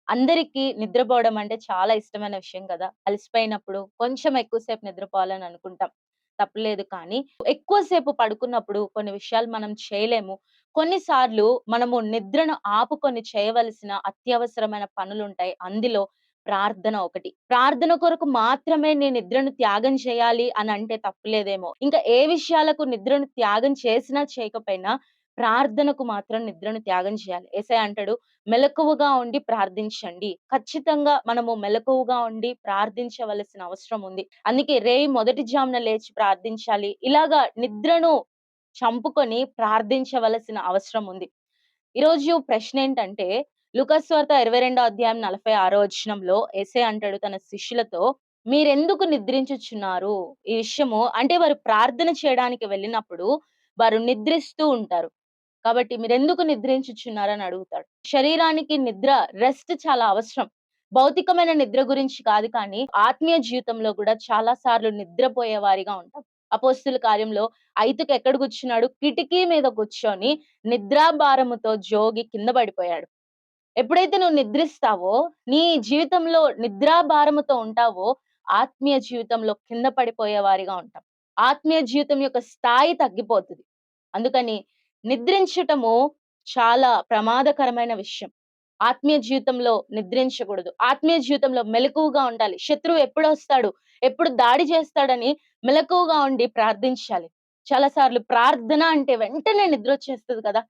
అందరికీ నిద్రపోవడం అంటే చాలా ఇష్టమైన విషయం కదా! అలసిపోయినప్పుడు కొంచెం ఎక్కువ సేపు నిద్రపోవాలని అనుకుంటాం. తప్పులేదు కానీ, ఎక్కువ సేపు పడుకున్నప్పుడు కొన్ని విషయాలు మనం చేయలేము. కొన్నిసార్లు మనము నిద్రను ఆపుకొని చేయవలసిన అత్యవసరమైన పనులుంటాయి. అందులో ప్రార్థన ఒకటి. ప్రార్థన కొరకు మాత్రమే నేను నిద్రను త్యాగం చేయాలి అనంటే తప్పులేదేమో! ఇంకా ఏ విషయాలకు నిద్రను త్యాగం చేసినా చేయకపోయినా ప్రార్థనకు మాత్రం నిద్రను త్యాగం చేయాలి. యేసయ్య అంటాడు, మెలకువగా ఉండి ప్రార్థించండి. ఖచ్చితంగా మనము మెలకువగా ఉండి ప్రార్థించవలసిన అవసరం ఉంది. అందుకే రేయి మొదటి జామున లేచి ప్రార్థించాలి. ఇలాగా నిద్రను చంపుకొని ప్రార్థించవలసిన అవసరం ఉంది. ఈరోజు ప్రశ్నేంటంటే, లూకాసు వార్త 22 అధ్యాయం 46 వచనంలో యేసయ్య అంటాడు తన శిష్యులతో, "మీరెందుకు నిద్రించుచున్నారు?" ఈ విషయము అంటే వారు ప్రార్థన చేయడానికి వెళ్ళినప్పుడు వారు నిద్రిస్తూ ఉంటారు. కాబట్టి మీరెందుకు నిద్రించుచున్నారని అడుగుతాడు. శరీరానికి నిద్ర, రెస్ట్ చాలా అవసరం. భౌతికమైన నిద్ర గురించి కాదు కానీ, ఆత్మీయ జీవితంలో గూడా చాలా సార్లు నిద్రపోయే వారిగా ఉంటాం. అపోస్తుల కార్యంలో ఐతుకు ఎక్కడ కూర్చున్నాడు? కిటికీ మీద కూర్చొని నిద్రాభారముతో జోగి కింద పడిపోయాడు. ఎప్పుడైతే నువ్వు నిద్రిస్తావో, నీ జీవితంలో నిద్రాభారముతో ఉంటావో, ఆత్మీయ జీవితంలో కింద పడిపోయే వారిగా ఉంటాం. ఆత్మీయ జీవితం యొక్క స్థాయి తగ్గిపోతది. అందుకని నిద్రించటము చాలా ప్రమాదకరమైన విషయం. ఆత్మీయ జీవితంలో నిద్రించకూడదు. ఆత్మీయ జీవితంలో మెలకువగా ఉండాలి. శత్రువు ఎప్పుడొస్తాడు, ఎప్పుడు దాడి చేస్తాడని మెలకువగా ఉండి ప్రార్థించాలి. చాలా సార్లు ప్రార్థన అంటే వెంటనే నిద్రొచ్చేస్తది కదా!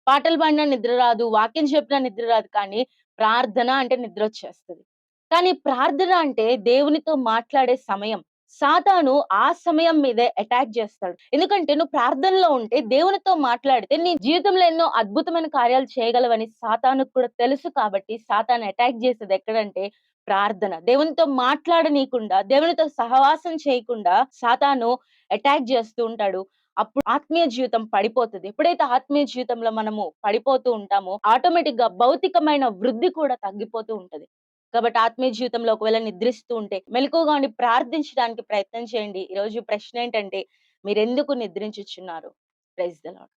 పాటలు పాడినా నిద్ర రాదు, వాక్యం చెప్పినా నిద్ర రాదు. కానీ ప్రార్థన అంటే నిద్రొచ్చేస్తది. కానీ ప్రార్థన అంటే దేవునితో మాట్లాడే సమయం. సాతాను ఆ సమయం మీదే అటాక్ జేస్తాడు. ఎందుకంటే నువ్వు ప్రార్థనలో ఉంటే దేవునితో మాట్లాడితే నీ జీవితంలో ఎన్నో అద్భుతమైన కార్యాలు చేయగలవని సాతానుకు కూడా తెలుసు కాబట్టి సాతాను అటాక్ జేసేది ఎక్కడంటే ప్రార్థన. దేవునితో మాట్లాడనీయకుండా, దేవునితో సహవాసం చేయకుండా సాతాను అటాక్ జేస్తూ ఉంటాడు. అప్పుడు ఆత్మీయ జీవితం పడిపోతది. ఎప్పుడైతే ఆత్మీయ జీవితంలో మనము పడిపోతూ ఉంటామో, ఆటోమేటిక్‌గా భౌతికమైన వృద్ధి కూడా తగ్గిపోతూ ఉంటది. కాబట్టి ఆత్మీయ జీవితంలో ఒకవేళ నిద్రిస్తూ ఉంటే, మెలకువగా ఉండి ప్రార్థించడానికి ప్రయత్నం చేయండి. ఈరోజు ప్రశ్నేంటంటే, మీరెందుకు నిద్రించుచున్నారు? Praise the lord.